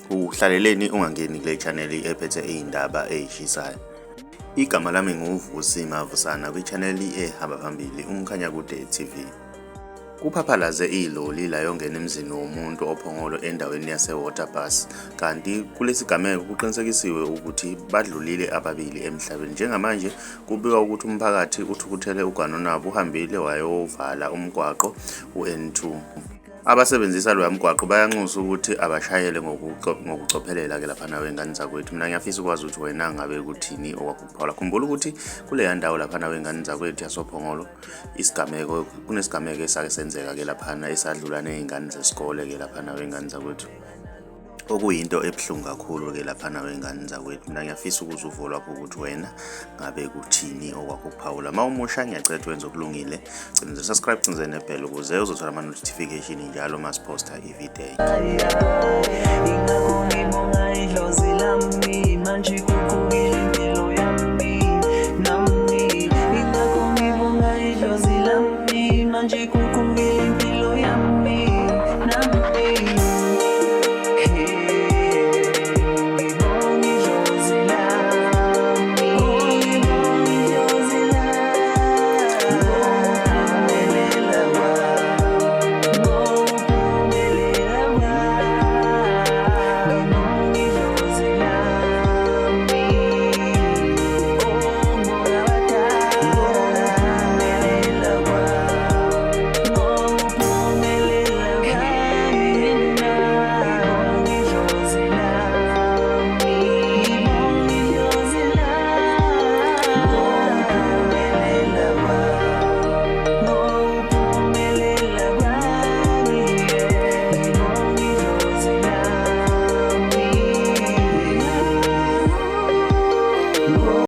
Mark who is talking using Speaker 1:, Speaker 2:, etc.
Speaker 1: Uhlaleleni ungangeni kule channel ephethe izindaba ezishisayo. Igama lami nguVusi Mavusana kwi-channel ehamba phambili umkhanya kude TV. Kuphaphalaze iloli layongena emzini womuntu ophongolo endaweni yase-Waterbus, kanti kulesi gameko kuqinisekisiwe ukuthi badlulile ababili emhlabeni. Njengamanje kubikwa ukuthi umphakathi uthukuthele uganonabo uhambile wayovala umgwaqo u-N2. Abasebenzisa loya mgwaqo bayanxusa ukuthi abashayele ngokucophelela ke lapha wengane zakwethu. Mina ngiyafisa ukwazi ukuthi wena ngabe kuthini okwakuphawula. Khumbula ukuthi kuleya ndawo lapha wengane zakwethu yasophongolo kunesigameko esake senzeka ke lapha esadlula nezingane zesikole ke lapha wengane zakwethu. Okuyinto ebuhlungu kakhulu ke lapha wengane zakwethu. Mina ngiyafisa ukuze uvo lapho ukuthi wena ngabe kuthini okwakuphawula. Mawumusha ngiyacela ukuthi wenze okulungile, gcina subscribe, gcina nebell ukuze uzothola ama notification njalo masiposta ivideo.